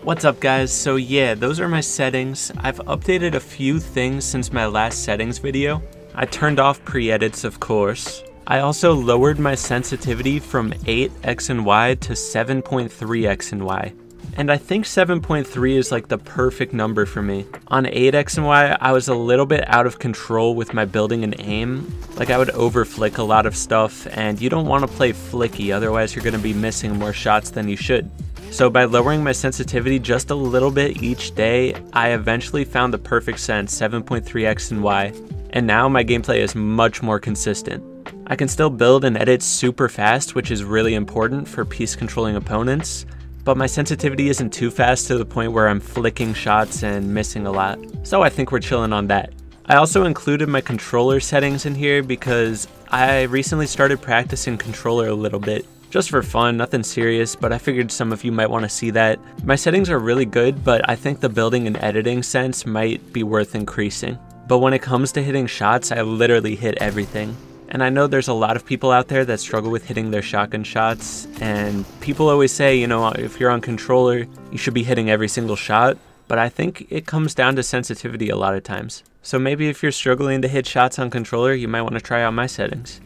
What's up guys? So yeah, those are my settings. I've updated a few things since my last settings video. I turned off pre-edits, of course. I also lowered my sensitivity from 8x and y to 7.3x and y. And I think 7.3 is like the perfect number for me. On 8x and y, I was a little bit out of control with my building and aim. Like I would over flick a lot of stuff, and you don't want to play flicky, otherwise you're going to be missing more shots than you should. So by lowering my sensitivity just a little bit each day, I eventually found the perfect sense, 7.3x and y, and now my gameplay is much more consistent. I can still build and edit super fast, which is really important for piece controlling opponents, but my sensitivity isn't too fast to the point where I'm flicking shots and missing a lot, so I think we're chilling on that. I also included my controller settings in here because I recently started practicing controller a little bit. Just for fun, nothing serious, but I figured some of you might want to see that. My settings are really good, but I think the building and editing sense might be worth increasing. But when it comes to hitting shots, I literally hit everything. And I know there's a lot of people out there that struggle with hitting their shotgun shots, and people always say, you know, if you're on controller, you should be hitting every single shot, but I think it comes down to sensitivity a lot of times. So maybe if you're struggling to hit shots on controller, you might want to try out my settings.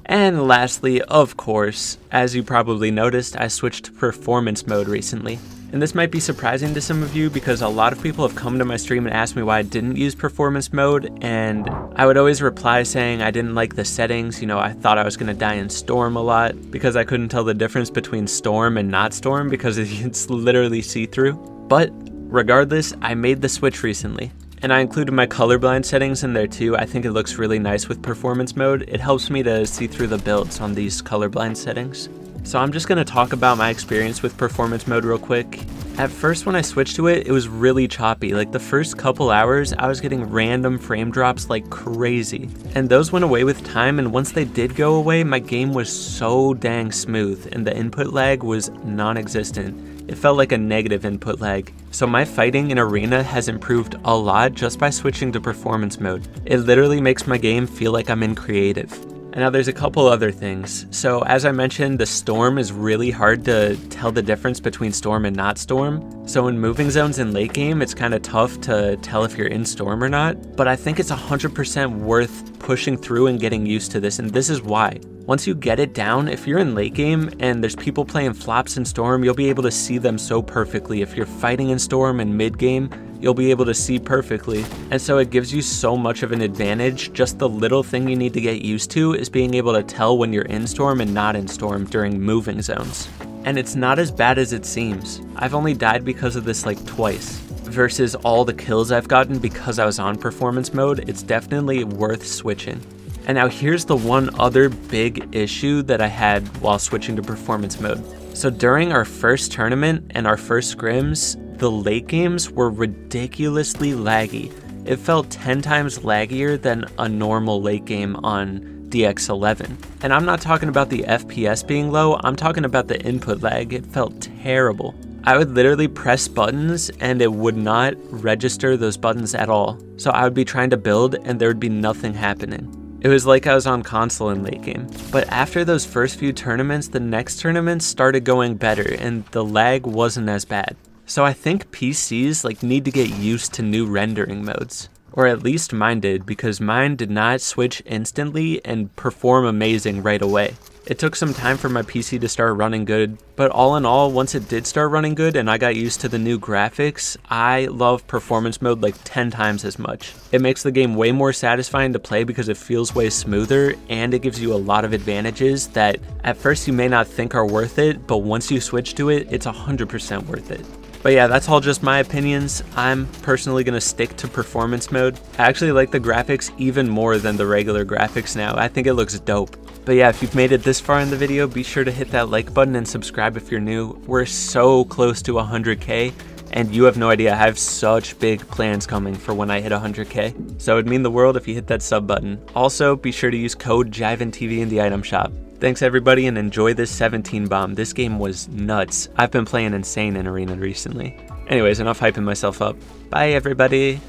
And lastly, of course, as you probably noticed, I switched to performance mode recently. And this might be surprising to some of you because a lot of people have come to my stream and asked me why I didn't use performance mode, and I would always reply saying I didn't like the settings. You know, I thought I was going to die in Storm a lot because I couldn't tell the difference between Storm and not Storm because it's literally see-through. But regardless, I made the switch recently. And I included my colorblind settings in there too. I think it looks really nice with performance mode. It helps me to see through the builds on these colorblind settings. So I'm just going to talk about my experience with performance mode real quick. At first when I switched to it, it was really choppy. Like the first couple hours, I was getting random frame drops like crazy. And those went away with time, and once they did go away, my game was so dang smooth and the input lag was non-existent. It felt like a negative input lag. So my fighting in arena has improved a lot just by switching to performance mode. It literally makes my game feel like I'm in creative. And now there's a couple other things. So as I mentioned, the Storm is really hard to tell the difference between Storm and not Storm. So in moving zones in late game, it's kind of tough to tell if you're in Storm or not. But I think it's 100% worth pushing through and getting used to this, and this is why. Once you get it down, if you're in late game and there's people playing flops in Storm, you'll be able to see them so perfectly. If you're fighting in Storm in mid game, you'll be able to see perfectly. And so it gives you so much of an advantage. Just the little thing you need to get used to is being able to tell when you're in Storm and not in Storm during moving zones. And it's not as bad as it seems. I've only died because of this like twice. Versus all the kills I've gotten because I was on performance mode, it's definitely worth switching. And now here's the one other big issue that I had while switching to performance mode. So during our first tournament and our first scrims, the late games were ridiculously laggy. It felt 10 times laggier than a normal late game on DX11. And I'm not talking about the FPS being low, I'm talking about the input lag. It felt terrible. I would literally press buttons and it would not register those buttons at all. So I would be trying to build and there would be nothing happening. It was like I was on console in late game. But after those first few tournaments, the next tournaments started going better and the lag wasn't as bad. So I think PCs need to get used to new rendering modes. Or at least mine did, because mine did not switch instantly and perform amazing right away. It took some time for my PC to start running good, but all in all, once it did start running good and I got used to the new graphics, I love performance mode like 10 times as much. It makes the game way more satisfying to play because it feels way smoother, and it gives you a lot of advantages that at first you may not think are worth it, but once you switch to it, it's 100% worth it. But yeah, that's all just my opinions. I'm personally going to stick to performance mode. I actually like the graphics even more than the regular graphics now. I think it looks dope. But yeah, if you've made it this far in the video, be sure to hit that like button and subscribe if you're new. We're so close to 100K, and you have no idea. I have such big plans coming for when I hit 100K. So it would mean the world if you hit that sub button. Also, be sure to use code Jivantv in the item shop. Thanks everybody, and enjoy this 17 bomb. This game was nuts. I've been playing insane in arena recently. Anyways, enough hyping myself up. Bye everybody.